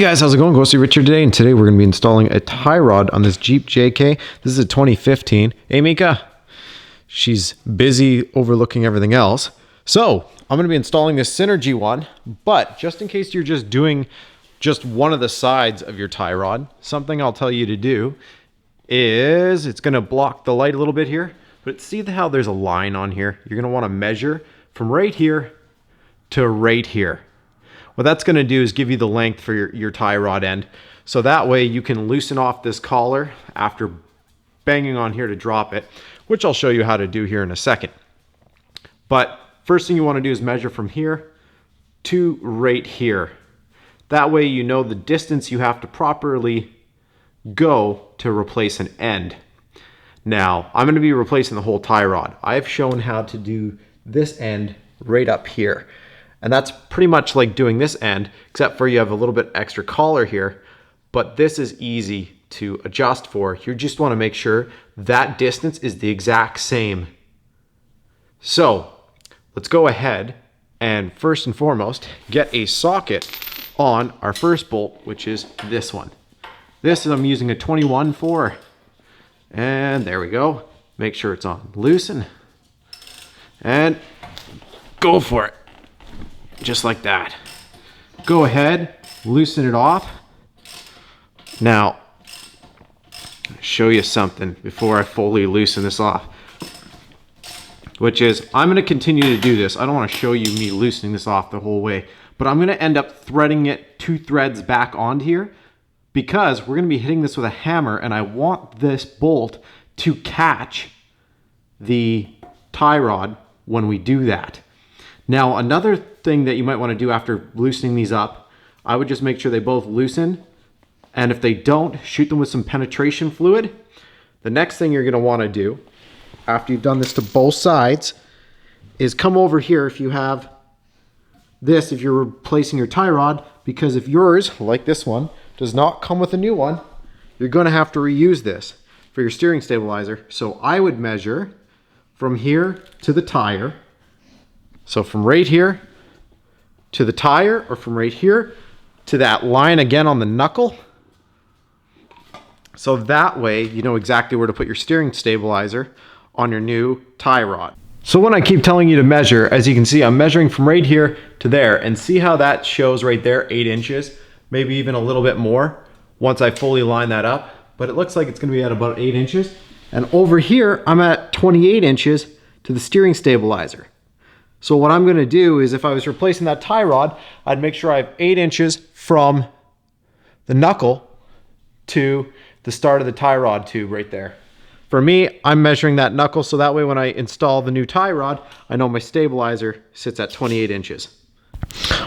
Guys, how's it going? Ghosty Richard today, and today we're going to be installing a tie rod on this Jeep JK. This is a 2015. Hey Mika, she's busy overlooking everything else. So I'm going to be installing this Synergy one, but just in case you're just doing just one of the sides of your tie rod, something I'll tell you to do is it's going to block the light a little bit here, but see how there's a line on here? You're going to want to measure from right here to right here. What that's going to do is give you the length for your tie rod end. So that way you can loosen off this collar after banging on here to drop it, which I'll show you how to do here in a second. But first thing you want to do is measure from here to right here. That way you know the distance you have to properly go to replace an end. Now, I'm going to be replacing the whole tie rod. I've shown how to do this end right up here. And that's pretty much like doing this end, except for you have a little bit extra collar here, but this is easy to adjust for. You just want to make sure that distance is the exact same. So let's go ahead and first and foremost, get a socket on our first bolt, which is this one. This is I'm using a 21 for, and there we go. Make sure it's on, loosen, and go for it. Just like that. Go ahead, loosen it off. Now, I'll show you something before I fully loosen this off, which is I'm going to continue to do this. I don't want to show you me loosening this off the whole way, but I'm going to end up threading it 2 threads back onto here because we're going to be hitting this with a hammer, and I want this bolt to catch the tie rod when we do that. Now, another thing that you might want to do after loosening these up, I would just make sure they both loosen. And if they don't, shoot them with some penetration fluid. The next thing you're going to want to do, after you've done this to both sides, is come over here if you have this, if you're replacing your tie rod, because if yours, like this one, does not come with a new one, you're going to have to reuse this for your steering stabilizer. So I would measure from here to the tire. So from right here to the tire, or from right here to that line again on the knuckle. So that way you know exactly where to put your steering stabilizer on your new tie rod. So when I keep telling you to measure, as you can see, I'm measuring from right here to there, and see how that shows right there, 8 inches, maybe even a little bit more once I fully line that up. But it looks like it's gonna be at about 8 inches. And over here, I'm at 28 inches to the steering stabilizer. So what I'm going to do is, if I was replacing that tie rod, I'd make sure I have 8 inches from the knuckle to the start of the tie rod tube right there. For me, I'm measuring that knuckle, so that way when I install the new tie rod, I know my stabilizer sits at 28 inches.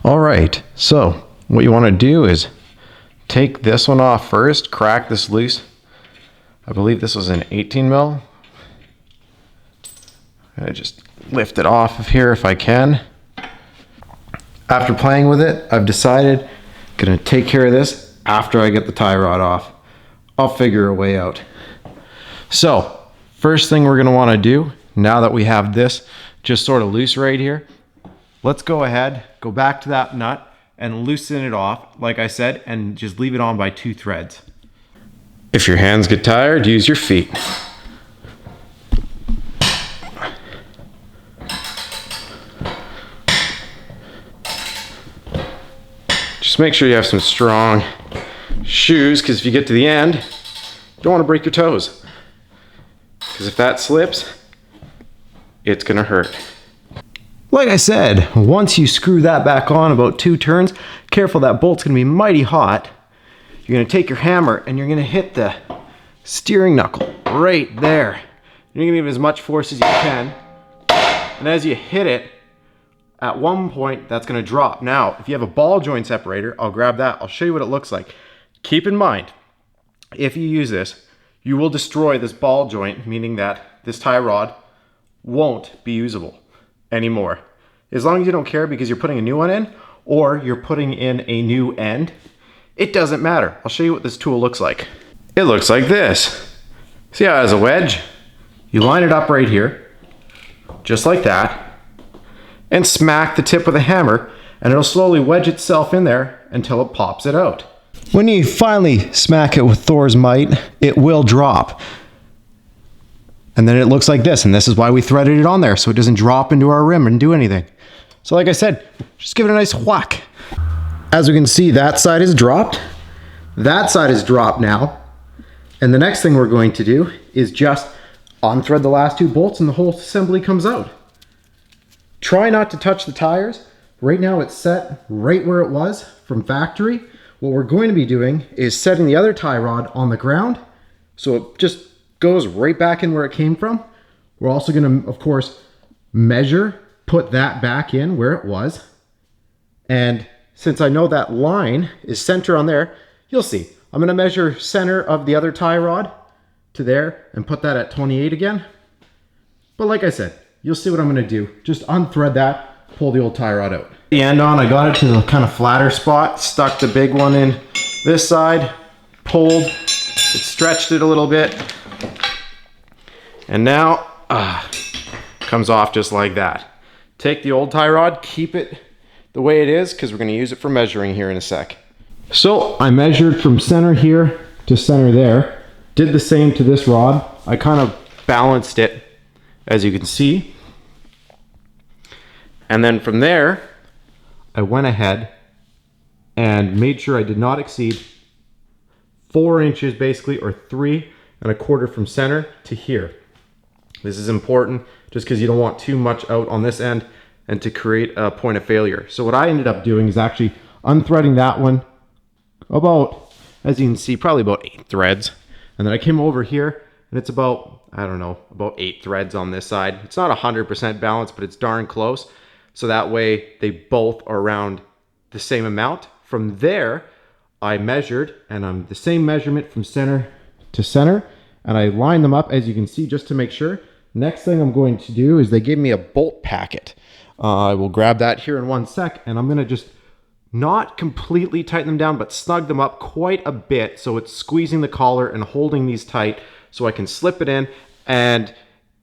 All right, so what you want to do is take this one off first, crack this loose. I believe this was an 18 mil. I just lift it off of here if I can. After playing with it, I've decided I'm gonna take care of this after I get the tie rod off. I'll figure a way out. So first thing we're gonna want to do, now that we have this just sort of loose right here, let's go ahead, go back to that nut and loosen it off, like I said, and just leave it on by 2 threads. If your hands get tired, use your feet. Just make sure you have some strong shoes, because if you get to the end, you don't want to break your toes. Because if that slips, it's going to hurt. Like I said, once you screw that back on about 2 turns, careful, that bolt's going to be mighty hot. You're going to take your hammer and you're going to hit the steering knuckle right there. You're going to give it as much force as you can. And as you hit it, at one point, that's going to drop. Now, if you have a ball joint separator, I'll grab that. I'll show you what it looks like. Keep in mind, if you use this, you will destroy this ball joint, meaning that this tie rod won't be usable anymore. As long as you don't care because you're putting a new one in, or you're putting in a new end, it doesn't matter. I'll show you what this tool looks like. It looks like this. See how it has a wedge? You line it up right here, just like that, and smack the tip with a hammer, and it'll slowly wedge itself in there until it pops it out. When you finally smack it with Thor's might, it will drop. And then it looks like this, and this is why we threaded it on there, so it doesn't drop into our rim and do anything. So like I said, just give it a nice whack. As we can see, that side is dropped. That side is dropped now. And the next thing we're going to do is just unthread the last 2 bolts and the whole assembly comes out. Try not to touch the tires. Right now it's set right where it was from factory. What we're going to be doing is setting the other tie rod on the ground so it just goes right back in where it came from. We're also going to, of course, measure, put that back in where it was. And since I know that line is center on there, you'll see. I'm going to measure center of the other tie rod to there and put that at 28 again. But like I said, you'll see what I'm going to do. Just unthread that, pull the old tie rod out. The end on, I got it to the kind of flatter spot, stuck the big one in this side, pulled, it stretched it a little bit, and now comes off just like that. Take the old tie rod, keep it the way it is because we're going to use it for measuring here in a sec. So I measured from center here to center there, did the same to this rod. I kind of balanced it, as you can see, and then from there I went ahead and made sure I did not exceed 4 inches basically, or 3¼ from center to here. This is important just because you don't want too much out on this end and to create a point of failure. So what I ended up doing is actually unthreading that one about, as you can see, probably about 8 threads. And then I came over here and it's about, I don't know, about 8 threads on this side. It's not 100% balanced, but it's darn close. So that way they both are around the same amount. From there, I measured, and I'm the same measurement from center to center, and I lined them up, as you can see, just to make sure. Next thing I'm going to do is they gave me a bolt packet. I will grab that here in 1 sec, and I'm gonna just not completely tighten them down, but snug them up quite a bit so it's squeezing the collar and holding these tight so I can slip it in. And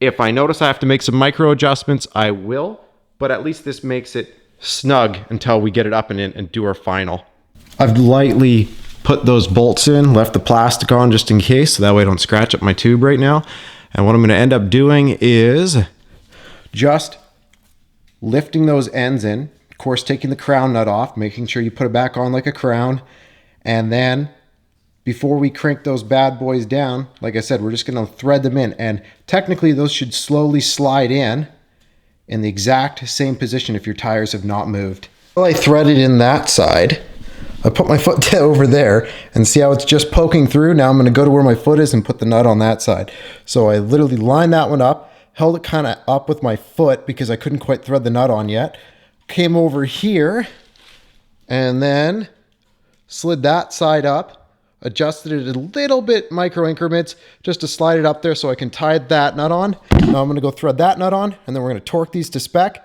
if I notice I have to make some micro adjustments, I will, but at least this makes it snug until we get it up and in and do our final. I've lightly put those bolts in, left the plastic on just in case, so that way I don't scratch up my tube right now. And what I'm gonna end up doing is just lifting those ends in, of course taking the crown nut off, making sure you put it back on like a crown, and then before we crank those bad boys down, like I said, we're just gonna thread them in, and technically those should slowly slide in the exact same position if your tires have not moved. Well, I threaded in that side. I put my foot over there and see how it's just poking through. Now I'm gonna go to where my foot is and put the nut on that side. So I literally lined that one up, held it kind of up with my foot because I couldn't quite thread the nut on yet. Came over here and then slid that side up, adjusted it a little bit micro increments just to slide it up there so I can tie that nut on. Now I'm gonna go thread that nut on, and then we're gonna torque these to spec,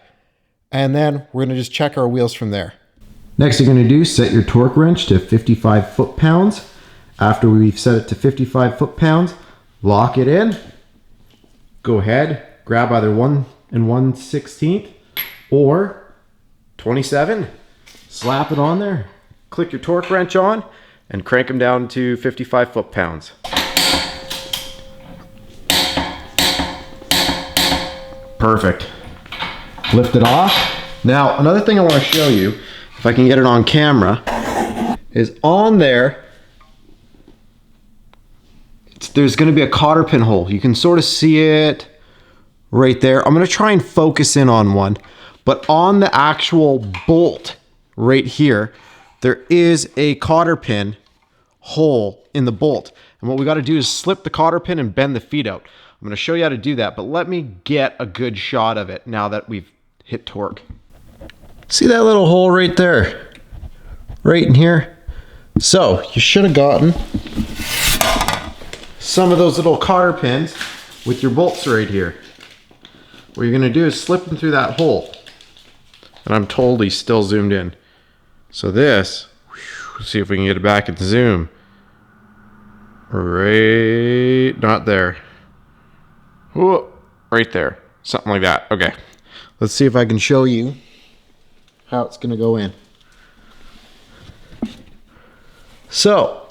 and then we're gonna just check our wheels from there. Next you're gonna do, set your torque wrench to 55 foot-pounds. After we've set it to 55 foot-pounds, lock it in. Go ahead, grab either 1 1/16 or 27, slap it on there, click your torque wrench on, and crank them down to 55 foot-pounds. Perfect. Lift it off. Now, another thing I want to show you, if I can get it on camera, is on there, there's going to be a cotter pin hole. You can sort of see it right there. I'm going to try and focus in on one, but on the actual bolt right here, there is a cotter pin hole in the bolt. And what we got to do is slip the cotter pin and bend the feet out. I'm going to show you how to do that, but let me get a good shot of it now that we've hit torque. See that little hole right there? Right in here? So you should have gotten some of those little cotter pins with your bolts right here. What you're going to do is slip them through that hole. And I'm totally still zoomed in. So this, let's see if we can get it back at the zoom. Right, not there. Whoa, right there, something like that. Okay, let's see if I can show you how it's gonna go in. So,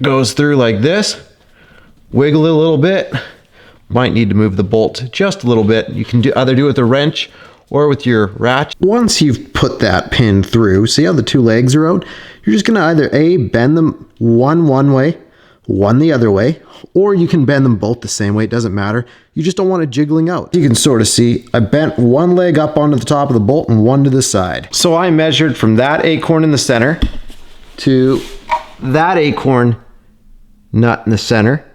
goes through like this, wiggle it a little bit. Might need to move the bolt just a little bit. You can either do it with a wrench or with your ratchet. Once you've put that pin through, see how the two legs are out? You're just gonna either bend them one way, one the other way, or you can bend them both the same way, it doesn't matter. You just don't want it jiggling out. You can sort of see, I bent one leg up onto the top of the bolt and one to the side. So I measured from that acorn in the center to that acorn nut in the center.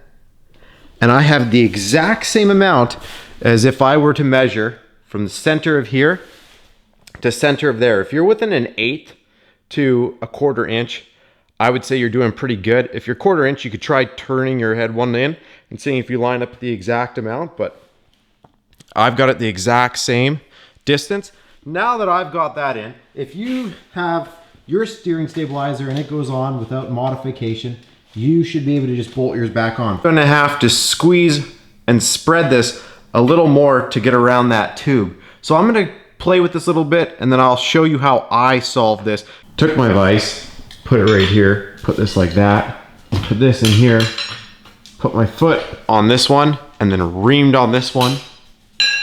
And I have the exact same amount as if I were to measure from the center of here to center of there. If you're within an 1/8 to a 1/4 inch, I would say you're doing pretty good. If you're 1/4 inch, you could try turning your head one in and seeing if you line up the exact amount, but I've got it the exact same distance. Now that I've got that in, if you have your steering stabilizer and it goes on without modification, you should be able to just bolt yours back on. I'm gonna have to squeeze and spread this a little more to get around that tube. So I'm gonna play with this a little bit and then I'll show you how I solved this. Took my vise, put it right here, put this like that, put this in here, put my foot on this one and then reamed on this one and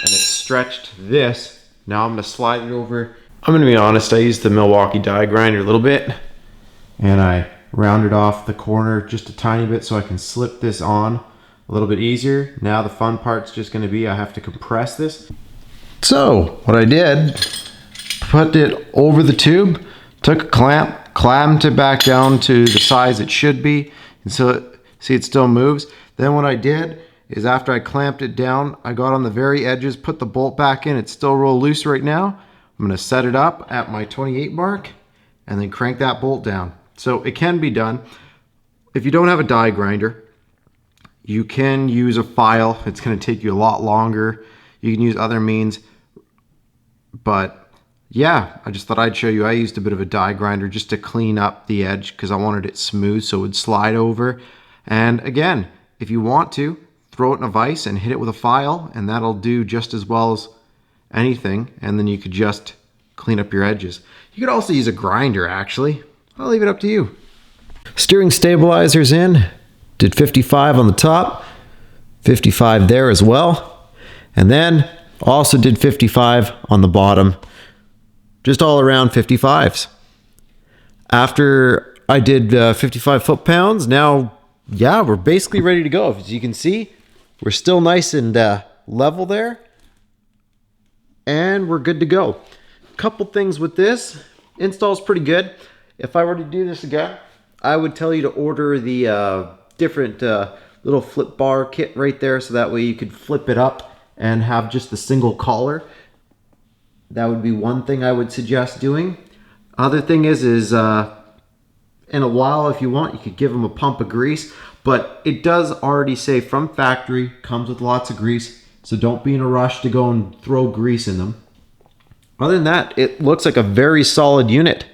it stretched this. Now I'm gonna slide it over. I'm gonna be honest, I used the Milwaukee die grinder a little bit and I rounded off the corner just a tiny bit so I can slip this on a little bit easier. Now the fun part's just going to be I have to compress this. So what I did, put it over the tube, took a clamp, clamped it back down to the size it should be, and so see it still moves. Then what I did is after I clamped it down, I got on the very edges, put the bolt back in. It's still real loose right now. I'm going to set it up at my 28 mark and then crank that bolt down. So it can be done. If you don't have a die grinder, you can use a file. It's going to take you a lot longer. You can use other means. But yeah, I just thought I'd show you. I used a bit of a die grinder just to clean up the edge because I wanted it smooth so it would slide over. And again, if you want to, throw it in a vise and hit it with a file and that'll do just as well as anything. And then you could just clean up your edges. You could also use a grinder actually. I'll leave it up to you. Steering stabilizers in, did 55 on the top, 55 there as well, and then also did 55 on the bottom, just all around 55s. After I did 55 foot-pounds, now, yeah, we're basically ready to go. As you can see, we're still nice and level there, and we're good to go. Couple things with this, install's pretty good. If I were to do this again, I would tell you to order the different little flip bar kit right there so that way you could flip it up and have just the single collar. That would be one thing I would suggest doing. Other thing is in a while, if you want, you could give them a pump of grease, but it does already say from factory, comes with lots of grease, so don't be in a rush to go and throw grease in them. Other than that, it looks like a very solid unit.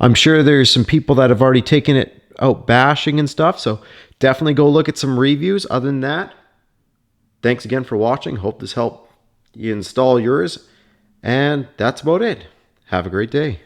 I'm sure there's some people that have already taken it out bashing and stuff, so definitely go look at some reviews. Other than that, thanks again for watching. Hope this helped you install yours, and that's about it. Have a great day.